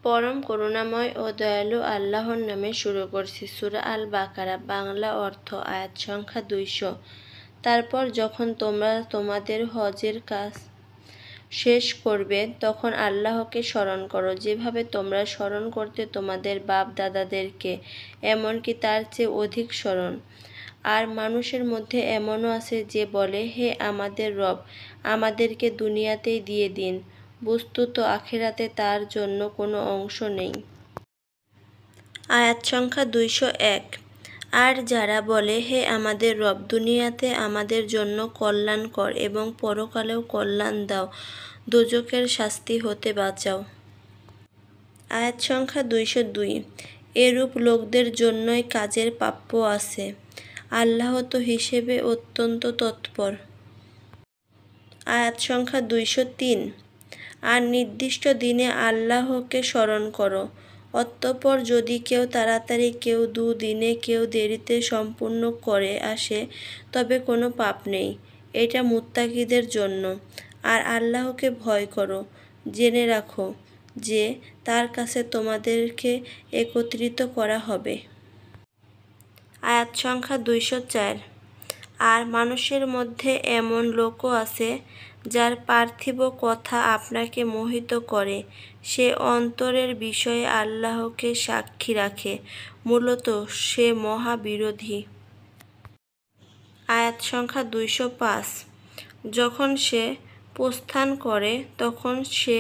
পরম করুণাময় ও দয়ালু আল্লাহর নামে শুরু করছি। সূরা আল বাকারা, বাংলা অর্থ, আয়াত সংখ্যা 200। তারপর যখন তোমরা তোমাদের হজের কাজ শেষ করবে তখন আল্লাহকে স্মরণ করো, যেভাবে তোমরা স্মরণ করতে তোমাদের বাপ দাদাদেরকে, এমনকি তার চেয়ে অধিক স্মরণ। আর মানুষের মধ্যে এমনও আছে যে বলে, হে আমাদের রব, আমাদেরকে দুনিয়াতেই দিয়ে দিন, বস্তুত আখিরাতে তার জন্য কোনো অংশ নেই। আয়াত সংখ্যা 201। আর যারা বলে, হে আমাদের রব, দুনিয়াতে আমাদের জন্য কল্যাণ কর এবং পরকালেও কল্যাণ দাও, দোজখের শাস্তি হতে বাঁচাও। আয়াত সংখ্যা 202। এরূপ লোকদের জন্যই কাজের প্রাপ্য আছে, আল্লাহ তো হিসেবে অত্যন্ত তৎপর। আয়াত সংখ্যা 203। আর নির্দিষ্ট দিনে আল্লাহকে স্মরণ করো, অতঃপর যদি কেউ তাড়াতাড়ি, কেউ দুদিনে, কেউ দেরিতে সম্পূর্ণ করে আসে তবে কোনো পাপ নেই। এটা মুত্তাকিদের জন্য। আর আল্লাহকে ভয় করো, জেনে রাখো যে তার কাছে তোমাদেরকে একত্রিত করা হবে। আয়াত সংখ্যা 204। আর মানুষের মধ্যে এমন লোকও আছে যার পার্থিব কথা আপনাকে মোহিত করে, সে অন্তরের বিষয়ে আল্লাহকে সাক্ষী রাখে, মূলত সে মহা বিরোধী। আয়াত সংখ্যা 205। যখন সে প্রস্থান করে তখন সে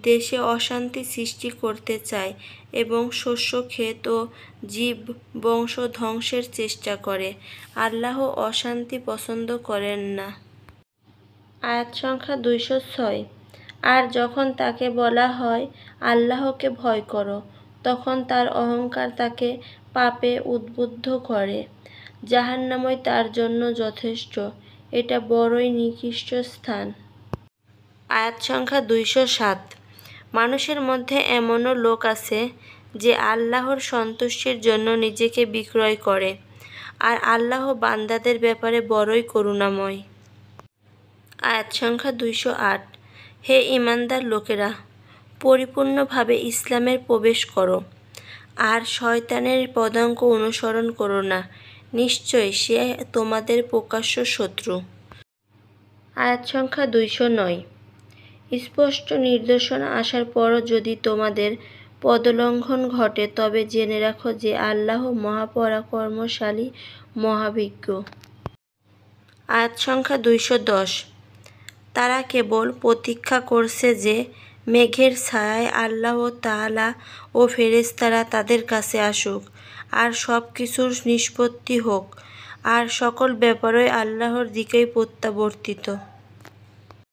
দেশে অশান্তি সৃষ্টি করতে চায় এবং শস্যক্ষেত ও জীব বংশ ধ্বংসের চেষ্টা করে। আল্লাহ অশান্তি পছন্দ করেন না। আয়াত সংখ্যা 206। আর যখন তাকে বলা হয় আল্লাহকে ভয় করো, তখন তার অহংকার তাকে পাপে উদ্বুদ্ধ করে। জাহান্নামই তার জন্য যথেষ্ট, এটা বড়ই নিকৃষ্ট স্থান। আয়াত সংখ্যা 207। মানুষের মধ্যে এমনও লোক আছে যে আল্লাহর সন্তুষ্টির জন্য নিজেকে বিক্রয় করে, আর আল্লাহ বান্দাদের ব্যাপারে বড়ই করুণাময়। আয়াত সংখ্যা 208। হে ঈমানদার লোকেরা, পরিপূর্ণভাবে ইসলামের প্রবেশ করো, আর শয়তানের পদাঙ্ক অনুসরণ করো না, নিশ্চয় সে তোমাদের প্রকাশ্য শত্রু। আয়াত সংখ্যা 209। স্পষ্ট নির্দেশনা আসার পরও যদি তোমাদের পদলঙ্ঘন ঘটে তবে জেনে রাখো যে আল্লাহ মহাপরাক্রমশালী, মহাবিজ্ঞ। আয়াত সংখ্যা 210। তারা কেবল প্রতীক্ষা করছে যে মেঘের ছায়ায় আল্লাহ তাআলা ও ফেরেশতারা তাদের কাছে আসুক, আর সব কিছুর নিষ্পত্তি হোক, আর সকল ব্যাপারই আল্লাহর দিকেই প্রত্যাবর্তিত।